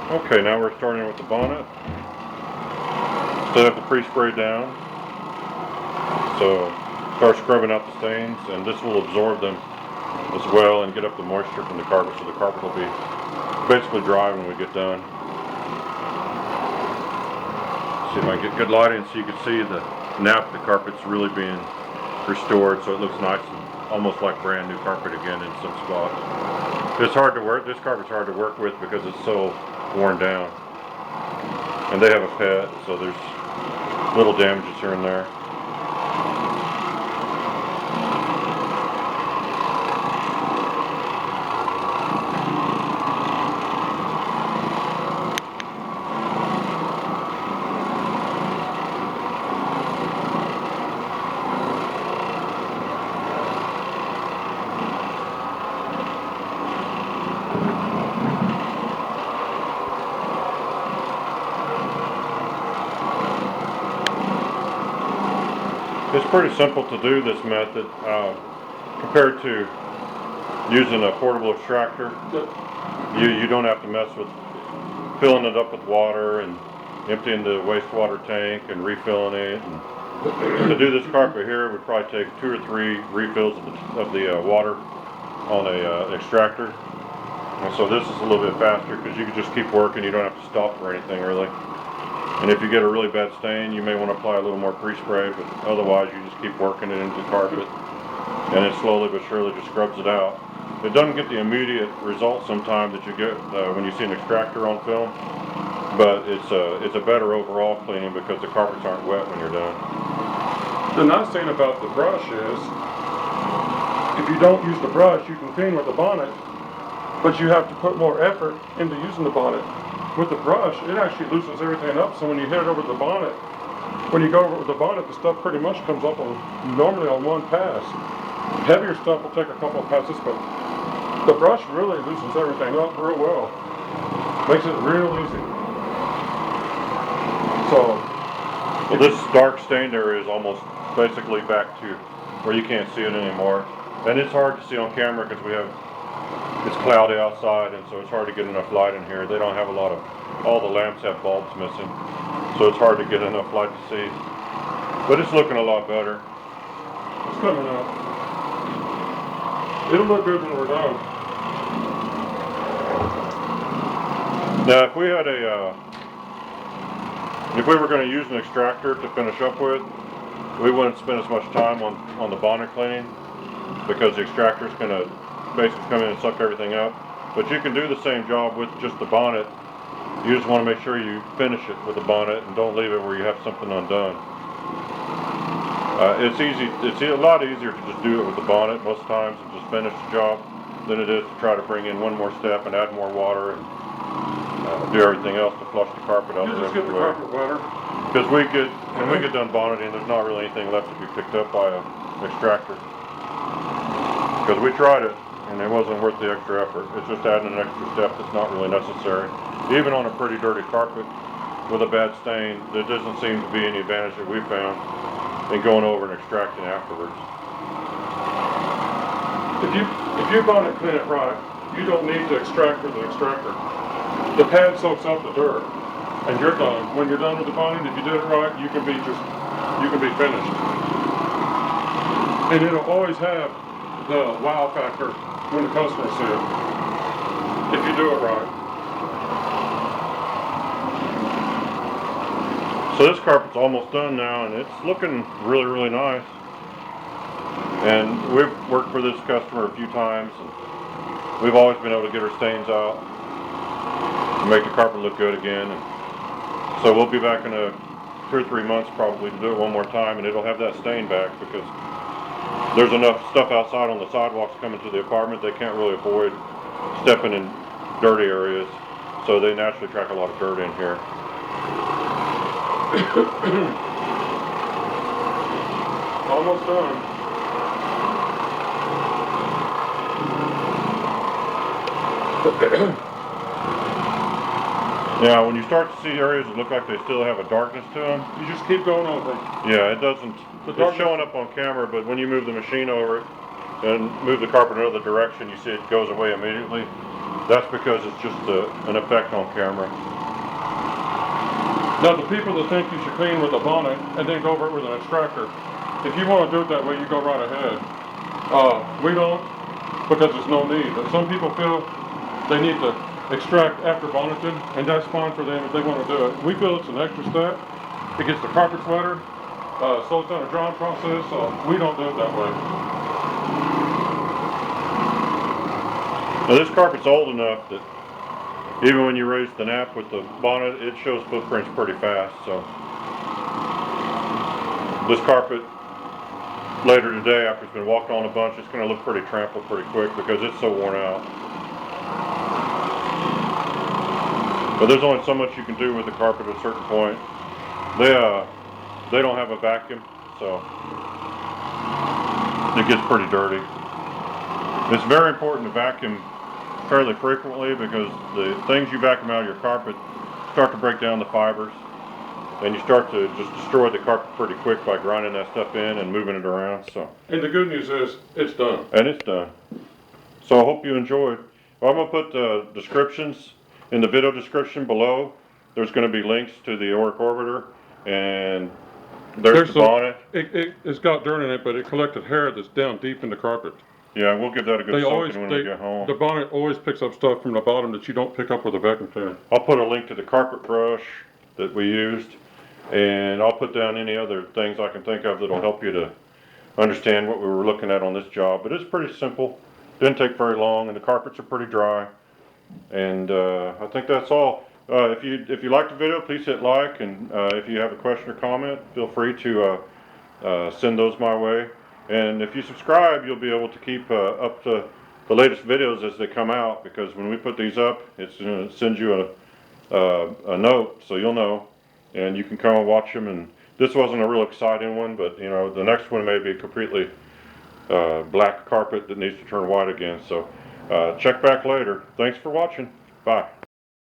Okay, now we're starting with the bonnet. Still have the pre-spray down. So start scrubbing out the stains, and this will absorb them as well and get up the moisture from the carpet, so the carpet will be basically dry when we get done. See if I can get good lighting so you can see the nap. The carpet's really being restored, so it looks nice and almost like brand new carpet again in some spots. It's hard to work. This carpet's hard to work with because it's so worn down. And they have a pet, so there's little damages here and there. It's pretty simple to do this method compared to using a portable extractor. You don't have to mess with filling it up with water and emptying the wastewater tank and refilling it. And to do this carpet here, it would probably take 2 or 3 refills of the water on an extractor. And so this is a little bit faster because you can just keep working. You don't have to stop for anything really. And if you get a really bad stain, you may want to apply a little more pre-spray, but otherwise you just keep working it into the carpet, and it slowly but surely just scrubs it out. It doesn't get the immediate result sometimes that you get when you see an extractor on film, but it's a better overall cleaning because the carpets aren't wet when you're done. The nice thing about the brush is, if you don't use the brush, you can clean with the bonnet, but you have to put more effort into using the bonnet. With the brush, it actually loosens everything up, so when you hit it over the bonnet, when you go over it with the bonnet, the stuff pretty much comes up normally on one pass. Heavier stuff will take a couple of passes, but the brush really loosens everything up real well. Makes it real easy. So, well, this dark stained area is almost basically back to where you can't see it anymore. And it's hard to see on camera because it's cloudy outside, and so it's hard to get enough light in here. They don't have all the lamps have bulbs missing, so it's hard to get enough light to see. But it's looking a lot better. It's coming up. It'll look good when we're done. Now, if we were going to use an extractor to finish up with, we wouldn't spend as much time on the bonnet cleaning because the extractor is going to basically come in and suck everything up. But you can do the same job with just the bonnet. You just want to make sure you finish it with the bonnet and don't leave it where you have something undone. It's a lot easier to just do it with the bonnet most times and just finish the job than it is to try to bring in one more step and add more water and do everything else to flush the carpet out. You just get the carpet wetter. Because when we get done bonneting, there's not really anything left to be picked up by an extractor. Because we tried it, and it wasn't worth the extra effort. It's just adding an extra step that's not really necessary. Even on a pretty dirty carpet with a bad stain, there doesn't seem to be any advantage that we found in going over and extracting afterwards. If you bonnet clean it right, you don't need to extract with the extractor. The pad soaks up the dirt, and you're done. When you're done with the bonnet, if you did it right, you can be finished. And it'll always have the wow factor when the customers see it, if you do it right. So this carpet's almost done now, and it's looking really, really nice. And we've worked for this customer a few times, and we've always been able to get her stains out and make the carpet look good again. And so we'll be back in 2 or 3 months probably to do it one more time, and it'll have that stain back because there's enough stuff outside on the sidewalks coming to the apartment. They can't really avoid stepping in dirty areas, so they naturally track a lot of dirt in here. Almost done. Now, when you start to see areas that look like they still have a darkness to them, You just keep going over them. yeah, it doesn't. It's showing up on camera, but when you move the machine over it and move the carpet in another direction, you see it goes away immediately. That's because it's just an effect on camera. Now, the people that think you should clean with a bonnet and then go over it with an extractor, if you want to do it that way, you go right ahead. We don't, because there's no need. But some people feel they need to extract after bonneted, and that's fine for them if they want to do it. We feel it's an extra step. It gets the carpets wetter, slows down the drying process, so we don't do it that way. Now this carpet's old enough that even when you raise the nap with the bonnet, it shows footprints pretty fast. So this carpet later today, after it's been walked on a bunch, it's going to look pretty trampled pretty quick because it's so worn out. But there's only so much you can do with the carpet at a certain point. They don't have a vacuum, so it gets pretty dirty. It's very important to vacuum fairly frequently because the things you vacuum out of your carpet start to break down the fibers, and you start to just destroy the carpet pretty quick by grinding that stuff in and moving it around. So. And the good news is, it's done. And it's done. So I hope you enjoyed. Well, I'm going to put descriptions in the video description below. There's going to be links to the Oric Orbiter, and there's the bonnet. It's got dirt in it, but it collected hair that's down deep in the carpet. Yeah, we'll give that a good soaking when we get home. The bonnet always picks up stuff from the bottom that you don't pick up with a vacuum cleaner. I'll put a link to the carpet brush that we used, and I'll put down any other things I can think of that'll help you to understand what we were looking at on this job. But it's pretty simple. Didn't take very long, and the carpets are pretty dry. And I think that's all. If you liked the video, please hit like, and if you have a question or comment, feel free to send those my way. And if you subscribe, you'll be able to keep up to the latest videos as they come out, because when we put these up, it sends you a note, so you'll know, and you can come and watch them. And this wasn't a real exciting one, but you know, the next one may be completely black carpet that needs to turn white again. So check back later. Thanks for watching. Bye.